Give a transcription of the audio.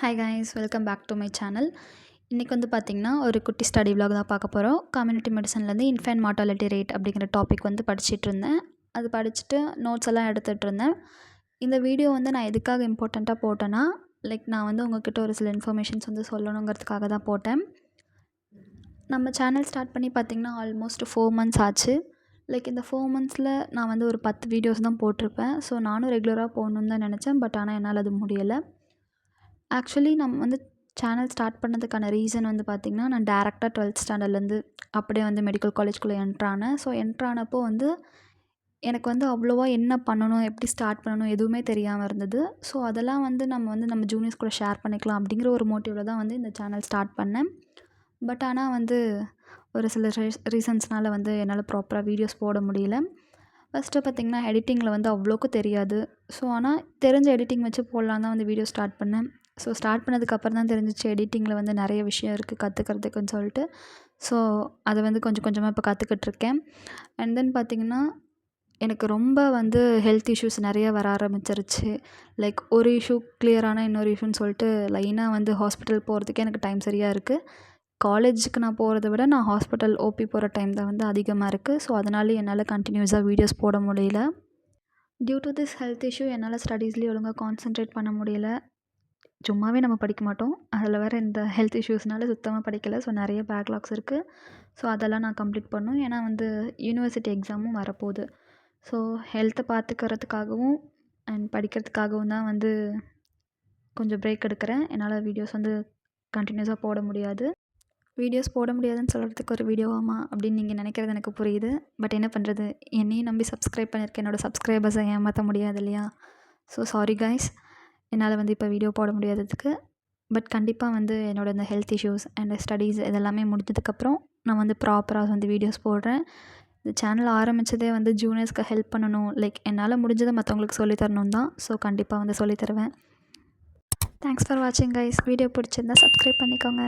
Hi guys, welcome back to my channel. இன்றைக்கி வந்து பார்த்திங்கன்னா ஒரு குட்டி ஸ்டடி விலாக் தான் பார்க்க போகிறோம். கம்யூனிட்டி மெடிசன்லேருந்து இன்ஃபென்ட் மார்ட்டாலிட்டி ரேட் அப்படிங்கிற டாபிக் வந்து படிச்சுட்டு இருந்தேன். அது படிச்சுட்டு நோட்ஸ் எல்லாம் எடுத்துகிட்டு இருந்தேன். இந்த வீடியோ வந்து நான் எதுக்காக இம்பார்ட்டண்ட்டாக போட்டேன்னா, நான் வந்து உங்கள்கிட்ட ஒரு சில இன்ஃபர்மேஷன்ஸ் வந்து சொல்லணுங்கிறதுக்காக தான் போட்டேன். நம்ம சேனல் ஸ்டார்ட் பண்ணி பார்த்திங்கன்னா ஆல்மோஸ்ட் 4 மந்த்ஸ் ஆச்சு. இந்த 4 மந்த்ஸில் நான் வந்து ஒரு 10 வீடியோஸ் தான் போட்டிருப்பேன். ஸோ நானும் ரெகுலராக போகணுன்னு தான் நினச்சேன். பட் ஆனால் என்னால் அது முடியலை. ஆக்சுவலி நம்ம வந்து சேனல் ஸ்டார்ட் பண்ணதுக்கான ரீசன் வந்து பார்த்திங்கன்னா, நான் டேரெக்டாக 12th ஸ்டாண்டர்ட்லேருந்து அப்படியே வந்து மெடிக்கல் காலேஜ்குள்ளே என்ட்ரானேன். ஸோ என்ட்ரானப்போ வந்து எனக்கு வந்து அவ்வளோவா என்ன பண்ணணும், எப்படி ஸ்டார்ட் பண்ணணும் எதுவுமே தெரியாமல் இருந்தது. ஸோ அதெல்லாம் வந்து நம்ம ஜூனியர்ஸ் கூட ஷேர் பண்ணிக்கலாம் அப்படிங்கிற ஒரு மோட்டிவில் தான் வந்து இந்த சேனல் ஸ்டார்ட் பண்ணேன். பட் ஆனால் வந்து ஒரு சில ரீசன்ஸ்னால் வந்து என்னால் ப்ராப்பராக வீடியோஸ் போட முடியல. ஃபஸ்ட்டு பார்த்திங்கன்னா எடிட்டிங்கில் வந்து அவ்வளோக்கு தெரியாது. ஸோ ஆனால் தெரிஞ்ச எடிட்டிங் வச்சு போடலாம் தான் வந்து வீடியோ ஸ்டார்ட் பண்ணேன். ஸோ ஸ்டார்ட் பண்ணதுக்கப்புறம் தான் தெரிஞ்சிச்சு எடிட்டிங்கில் வந்து நிறைய விஷயம் இருக்குது கற்றுக்கிறதுக்குன்னு சொல்லிட்டு. ஸோ அதை வந்து கொஞ்சம் கொஞ்சமாக இப்போ கற்றுக்கிட்ருக்கேன். அண்ட் தென் பார்த்திங்கன்னா எனக்கு ரொம்ப வந்து ஹெல்த் இஷ்யூஸ் நிறைய வர ஆரம்பிச்சிருச்சு. ஒரு இஷ்யூ கிளியரான இன்னொரு இஷ்யூன்னு சொல்லிட்டு லைனாக வந்து ஹாஸ்பிட்டல் போகிறதுக்கே எனக்கு டைம் சரியாக இருக்குது. காலேஜுக்கு நான் போகிறத விட நான் ஹாஸ்பிட்டல் ஓபி போகிற டைம் தான் வந்து அதிகமாக இருக்குது. ஸோ அதனால என்னால் கண்டினியூஸாக வீடியோஸ் போட முடியல. Due to this health issue என்னால் ஸ்டடீஸ்லேயே ஒழுங்காக கான்சன்ட்ரேட் பண்ண முடியல. சும்மாவே நம்ம படிக்க மாட்டோம். அதில் வேறு இந்த ஹெல்த் இஷ்யூஸ்னால சுத்தமாக படிக்கலை. ஸோ நிறைய பேக்லாக்ஸ் இருக்குது. ஸோ அதெல்லாம் நான் கம்ப்ளீட் பண்ணணும். ஏன்னா வந்து யூனிவர்சிட்டி எக்ஸாமும் வரப்போகுது. ஸோ ஹெல்த்தை பார்த்துக்கிறதுக்காகவும் அண்ட் படிக்கிறதுக்காகவும் தான் வந்து கொஞ்சம் பிரேக் எடுக்கிறேன். என்னால் வீடியோஸ் வந்து கண்டினியூஸாக போட முடியாது. வீடியோஸ் போட முடியாதுன்னு சொல்கிறதுக்கு ஒரு வீடியோவாமா அப்படின்னு நீங்கள் நினைக்கிறது எனக்கு புரியுது. பட் என்ன பண்ணுறது, என்னையும் நம்பி சப்ஸ்கிரைப் பண்ணியிருக்கேன். என்னோடய சப்ஸ்கிரைபர்ஸை ஏமாற்ற முடியாது இல்லையா? ஸோ சாரி கைஸ், என்னால் வந்து இப்போ வீடியோ போட முடியாததுக்கு. பட் கண்டிப்பாக வந்து என்னோடய இந்த ஹெல்த் இஷ்யூஸ் அண்ட் ஸ்டடீஸ் இதெல்லாமே முடிஞ்சதுக்கப்புறம் நான் வந்து ப்ராப்பராக வந்து வீடியோஸ் போடுறேன். இந்த சேனல் ஆரம்பித்ததே வந்து ஜூனியர்ஸ்க்கு ஹெல்ப் பண்ணணும், என்னால் முடிஞ்சதை மற்றவங்களுக்கு சொல்லித்தரணும் தான். ஸோ கண்டிப்பாக வந்து சொல்லித்தருவேன். தேங்க்ஸ் ஃபார் வாட்சிங் கைஸ். வீடியோ பிடிச்சிருந்தா சப்ஸ்கிரைப் பண்ணிக்கோங்க.